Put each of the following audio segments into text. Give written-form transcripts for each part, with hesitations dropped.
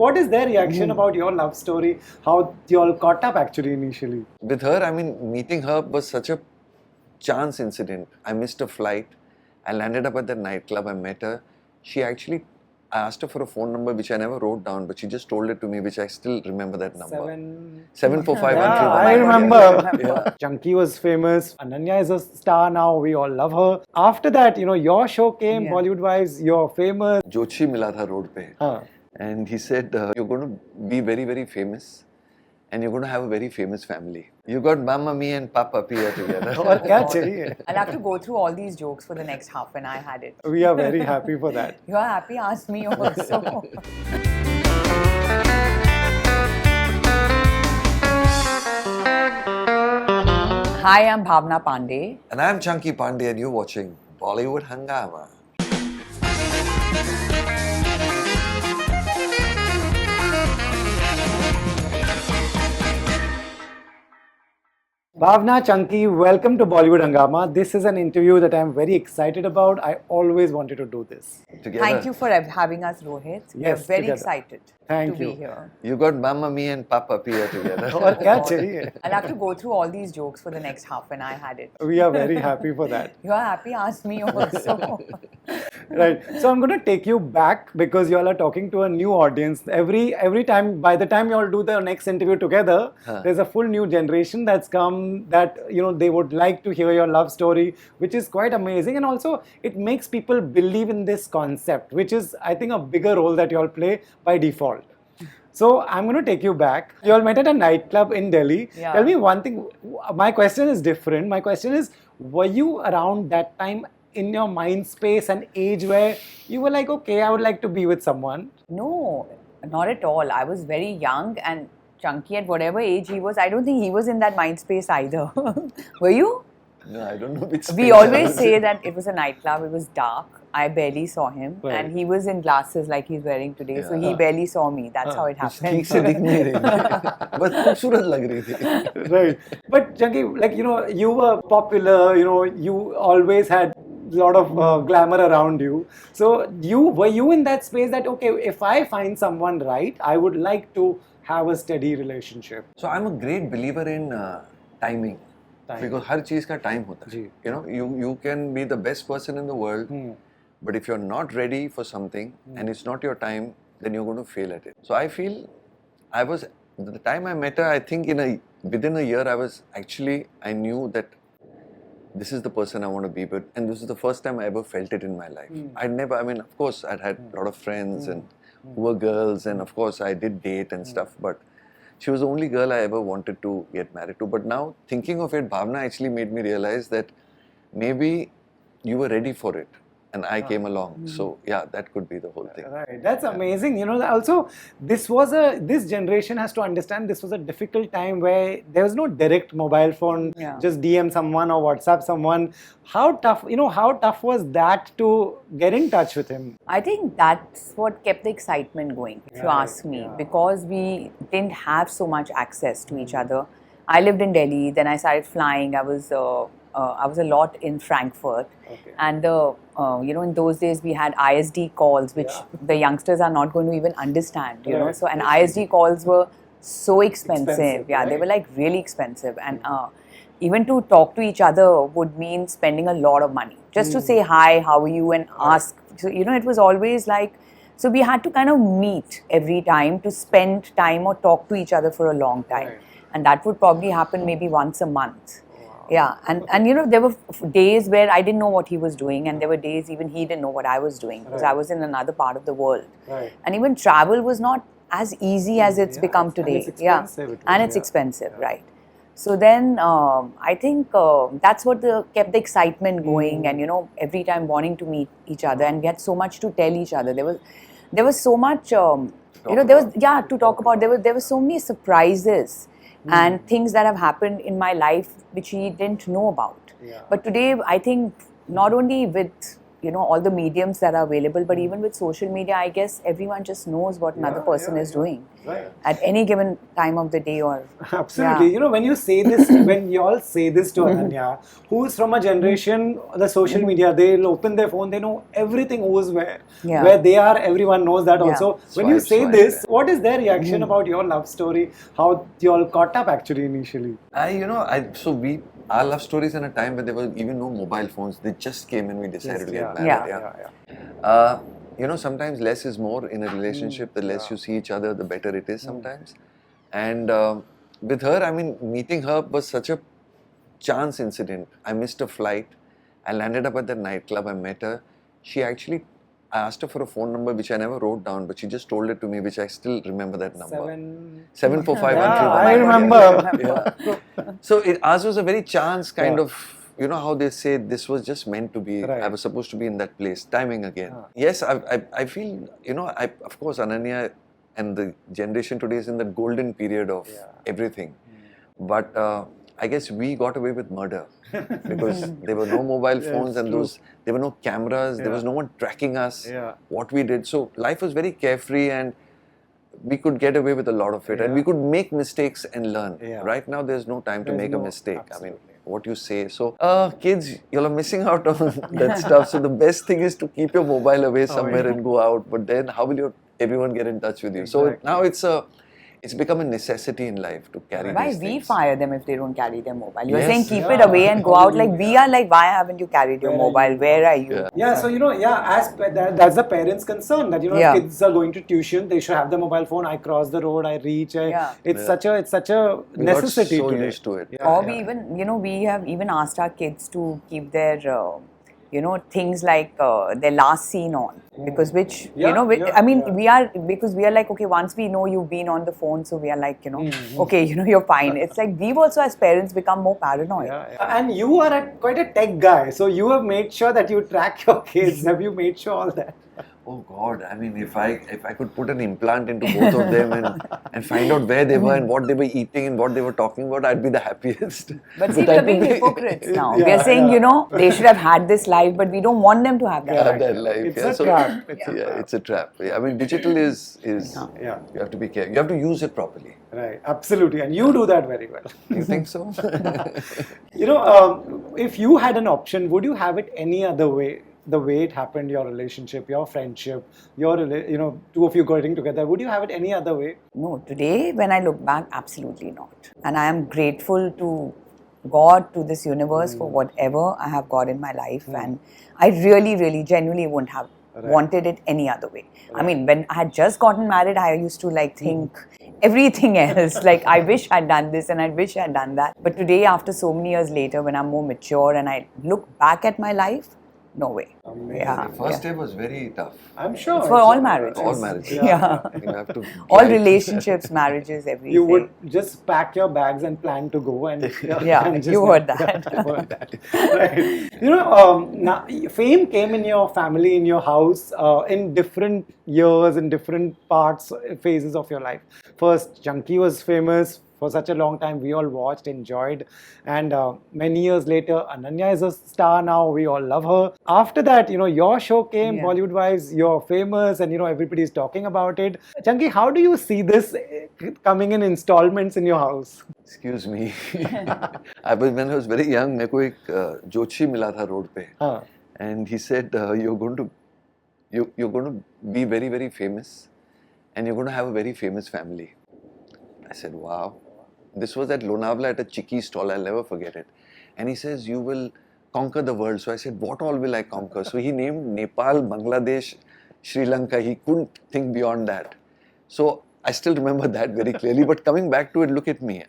what is their reaction about your love story? How you all caught up actually initially? With her, I mean, meeting her was such a chance incident. I missed a flight. I landed up at the nightclub. I met her. I asked her for a phone number which I never wrote down, but she just told it to me, which I still remember that number. 7451. Yeah, I remember. Chunky was famous. Ananya is a star now. We all love her. After that, your show came, Bollywood Wives. You're famous. Jochi mila tha road pe. And he said, you're going to be very, very famous. And you're going to have a very famous family. You got Mama, me and Papa here together. और क्या चाहिए? I'll have to go through all these jokes for the next half when I had it. We are very happy for that. You are happy? Ask me also. Hi, I'm Bhavana Panday. And I'm Chunky Panday and you're watching Bollywood Hungama. Bhavana, Chunky, welcome to Bollywood Hungama. This is an interview that I'm very excited about. I always wanted to do this. Together. Thank you for having us, Rohit. Yes, We're very together. excited Thank to you. be here. You got Mama, me and Papa here together. और क्या चाहिए? I'll have to go through all these jokes for the next half when I had it. We are very happy for that. You are happy? Ask me also. Right. So I'm going to take you back because you all are talking to a new audience. Every time, by the time you all do the next interview together, there's a full new generation that's come that, they would like to hear your love story, which is quite amazing. And also, it makes people believe in this concept, which is, I think, a bigger role that you all play by default. So I'm going to take you back. You all met at a nightclub in Delhi. Yeah. Tell me one thing. My question is different. My question is, were you around that time in your mind space and age where you were like, okay, I would like to be with someone? No, not at all. I was very young and Chunky at whatever age he was. I don't think he was in that mind space either. Were you? No, I don't know which We space always I was say in. that it was a nightclub. It was dark. I barely saw him. Right. And he was in glasses like he's wearing today. So he barely saw me. That's how it happened. ठीक से दिख नहीं रही थी बस खूबसूरत लग रही थी Right. But Chunky, you were popular, you always had a lot of glamour around you. So were you in that space that, okay, if I find someone right, I would like to have a steady relationship? So I'm a great believer in timing. Because हर चीज का time होता है. You can be the best person in the world, but if you're not ready for something and it's not your time, then you're going to fail at it. So I feel the time I met her, I think within a year I knew that this is the person I want to be with, and this is the first time I ever felt it in my life. Of course I'd had a lot of friends and who were girls, and of course I did date and stuff, but she was the only girl I ever wanted to get married to. But now, thinking of it, Bhavana actually made me realize that maybe you were ready for it and I came along. So, yeah, that could be the whole thing. Right. That's amazing. Also, this generation has to understand this was a difficult time where there was no direct mobile phone, just DM someone or WhatsApp someone. How tough was that to get in touch with him? I think that's what kept the excitement going, if you ask me, because we didn't have so much access to each other. I lived in Delhi, then I started flying. I was a lot in Frankfurt, and in those days we had ISD calls, which the youngsters are not going to even understand. So and ISD calls were so expensive. They were like really expensive, and even to talk to each other would mean spending a lot of money just to say hi, how are you, and ask. So it was always like, so we had to kind of meet every time to spend time or talk to each other for a long time, and that would probably happen maybe once a month. Yeah, and there were days where I didn't know what he was doing, and there were days even he didn't know what I was doing because I was in another part of the world. And even travel was not as easy as it's become today. And it's expensive, right? So then I think that's what kept the excitement going, and every time wanting to meet each other, and we had so much to tell each other. There was so much to talk about. There were so many surprises and things that have happened in my life which he didn't know about. But today, I think not only with all the mediums that are available. But even with social media, I guess everyone just knows what another person is doing at any given time of the day. Or absolutely, when you say this, when you all say this to Ananya, who's from a generation, the social media, they'll open their phone, they know everything who's where they are, everyone knows that also. When you say this, what is their reaction about your love story? How you all caught up actually initially? Our love story is in a time where there were even no mobile phones. They just came and we decided to get married. Sometimes less is more in a relationship. The less you see each other, the better it is sometimes. And with her, meeting her was such a chance incident. I missed a flight. I landed up at the nightclub. I met her. I asked her for a phone number which I never wrote down, but she just told it to me, which I still remember that number. 74513. I remember. So ours was a very chance kind of, how they say this was just meant to be. I was supposed to be in that place. Timing again. Yes, I feel, of course, Ananya and the generation today is in that golden period of everything. But I guess we got away with murder because there were no mobile phones and there were no cameras, there was no one tracking us, what we did. So life was very carefree and we could get away with a lot of it and we could make mistakes and learn. Right now there's no time to make a mistake. Absolutely. What you say. So kids, you're missing out on that stuff. So the best thing is to keep your mobile away somewhere and go out. But then how will everyone get in touch with you? So now it's become a necessity in life to carry these things. Why we fire them if they don't carry their mobile? You're saying keep it away and go out. Like we are like, why haven't you carried your mobile? Where are you? So that's the parents' concern that kids are going to tuition, they should have the mobile phone. I cross the road, I reach. It's such a necessity. We got so used to it. Or we even we have even asked our kids to keep their things like their last scene on, because we are like, okay, once we know you've been on the phone, so we are like, okay, you're fine. It's like we've also as parents become more paranoid. And you are quite a tech guy, so you have made sure that you track your kids. Have you made sure all that? Oh God! If I could put an implant into both of them and find out where they were and what they were eating and what they were talking about, I'd be the happiest. But see, we're being hypocrites now. We are saying, they should have had this life, but we don't want them to have that life. It's a trap. It's a trap. Digital is you have to be careful. You have to use it properly. Right, absolutely, and you do that very well. You think so? If you had an option, would you have it any other way? The way it happened, your relationship, your friendship, two of you getting together, would you have it any other way? No, today when I look back, absolutely not. And I am grateful to God, to this universe for whatever I have got in my life. And I really, really, genuinely wouldn't have wanted it any other way. When I had just gotten married, I used to think everything else. Like, I wish I'd done this and I wish I'd done that. But today, after so many years later, when I'm more mature and I look back at my life, no way. The first day was very tough. I'm sure. For all marriages. All marriages. You have to all relationships, marriages, everything. You would just pack your bags and plan to go and and you heard that. Right. Fame came in your family, in your house, in different years, in different phases of your life. First, Chunky was famous. For such a long time, we all watched, enjoyed, and many years later, Ananya is a star now. We all love her. After that, your show came, Bollywood Wives. You're famous, and everybody's talking about it. Chunky, how do you see this coming in installments in your house? Excuse me. When I was very young, मेरे को एक जोशी मिला था road पे, and he said, you're going to be very, very famous, and you're going to have a very famous family. I said, wow. This was at Lonavala at a chikki stall. I'll never forget it. And he says, you will conquer the world. So I said, what all will I conquer? So he named Nepal, Bangladesh, Sri Lanka. He couldn't think beyond that. So I still remember that very clearly. But coming back to it, look at me.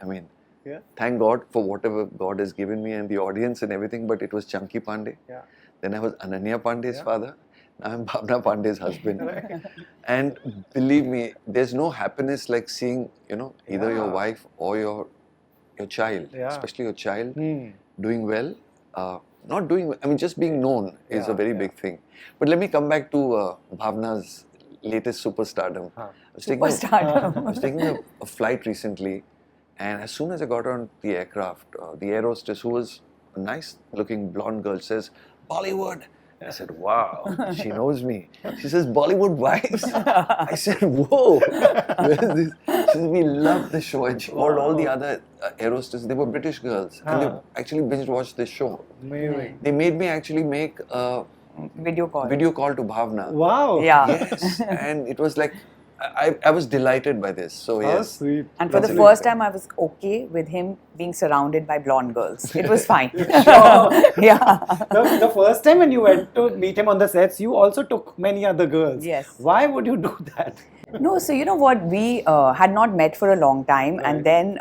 Thank God for whatever God has given me and the audience and everything. But it was Chunky Pandey. Then I was Ananya Pandey's father. Now I'm Bhavana Panday's husband. And believe me, there's no happiness like seeing, either your wife or your child, especially your child, doing well. Not doing well, just being known is a very big thing. But let me come back to Bhavana's latest superstardom. I was taking a flight recently, and as soon as I got on the aircraft, the air hostess, who was a nice looking blonde girl, says, Bollywood. I said, wow, she knows me. She says, Bollywood wives? I said, whoa, where is this? She said, we love the show. And she called all the other air hostesses. They were British girls. And they actually binge watched this show. Amazing. They made me actually make a Video call. video call to Bhavana. Wow. Yeah. Yes. And it was like, I was delighted by this. So How yes. sweet. And for the That's first really time, I was okay with him being surrounded by blonde girls. It was fine. Sure. Yeah. The first time when you went to meet him on the sets, you also took many other girls. Yes. Why would you do that? No, so you know what? We had not met for a long time, Right. and then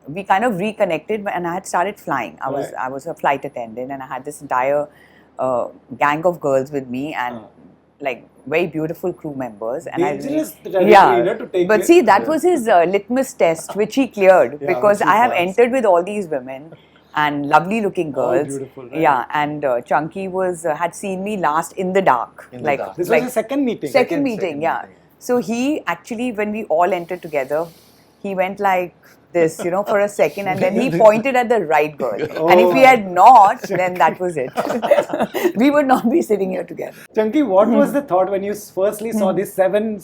we kind of reconnected, and I had started flying. I Right. was a flight attendant, and I had this entire gang of girls with me, and like very beautiful crew members. And Dangerous I territory, to take but it. see, that was his litmus test, which he cleared Yeah, because which he I have passed. entered with all these women. And lovely looking All girls. beautiful, right? Yeah, and Chunky was had seen me last in the dark. In the dark. This like was the second meeting. second meeting, yeah. meeting. So he actually, when we all entered together, he went like this, you know, for a second, and then he pointed at the right girl. And if we had not, then that was it. We would not be sitting here together. Chunky, what was the thought when you firstly saw these 7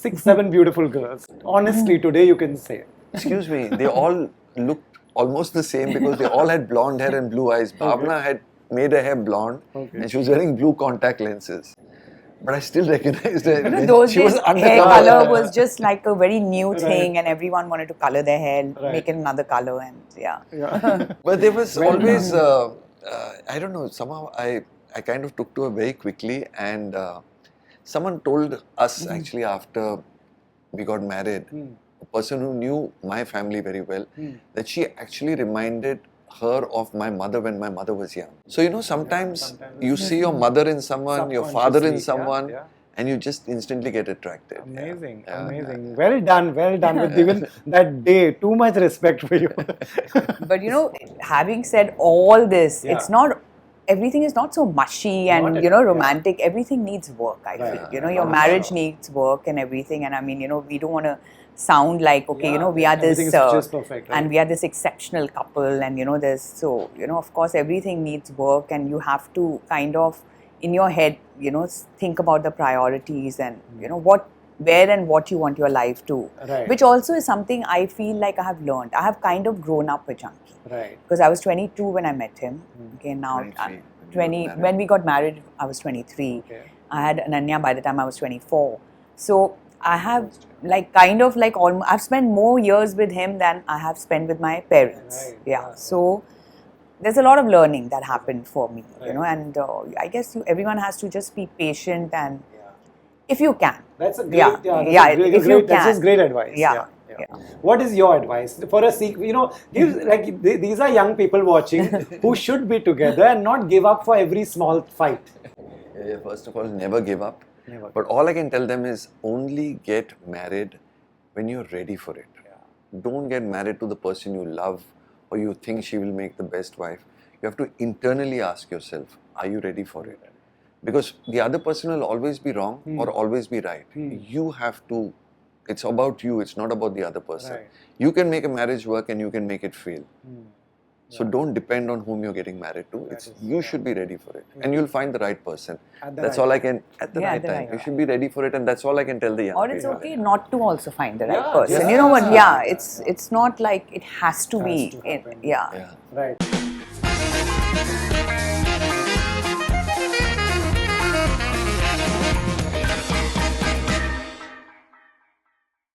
beautiful girls? Honestly, today you can say. Excuse me, they all looked almost the same because they all had blonde hair and blue eyes. Bhavana had made her hair blonde and she was wearing blue contact lenses. But I still recognized her. You know, those she was days, hair undercover. color was just like a very new thing, and everyone wanted to color their hair, make it another color, and yeah. But there was always, I don't know, somehow I kind of took to her very quickly, and someone told us actually after we got married, a person who knew my family very well, that she actually reminded her of my mother when my mother was young. So you know, sometimes you see your mother in someone, your father in someone, and you just instantly get attracted. Amazing, Yeah. amazing. Well done with even that day. Too much respect for you. But you know, having said all this, Yeah. it's not, everything is not so mushy and, Not you know, at all, romantic. Everything needs work, I feel. You know, your marriage needs work and everything. And I mean, you know, we don't want to sound like, okay, you know, we are this, everything is just perfect, right? and we are this exceptional couple, and you know, there's, so, you know, of course, everything needs work, and you have to kind of, in your head, you know, think about the priorities and, you know, where and what you want your life to. Right. Which also is something I feel like I have learned. I have kind of grown up with Chunky. Right. Because I was 22 when I met him. Okay, now 23 when we got married, I was 23. Okay. I had Ananya by the time I was 24. So I have like kind of like I've spent more years with him than I have spent with my parents. Right. Yeah. So there's a lot of learning that happened for me, you know, and I guess everyone has to just be patient, and if you can. That's a great, Yeah. that's Yeah, a great, if you that's just can. great advice. Yeah. What is your advice for a sequel? You know, these are young people watching who should be together and not give up for every small fight. Yeah, first of all, never give up. Never. But all I can tell them is only get married when you're ready for it. Don't get married to the person you love or you think she will make the best wife. You have to internally ask yourself, are you ready for it? Because the other person will always be wrong or always be right. You have to, it's about you, it's not about the other person. Right. You can make a marriage work and you can make it fail. So don't depend on whom you're getting married to. You should be ready for it. And you'll find the right person. At the right At the right time. You should be ready for it, and that's all I can tell the young Or people. it's okay not to also find the right Yeah, person. yes. You know what? Yeah, it's not like it has to be. to happen. Yeah. Yeah. Right.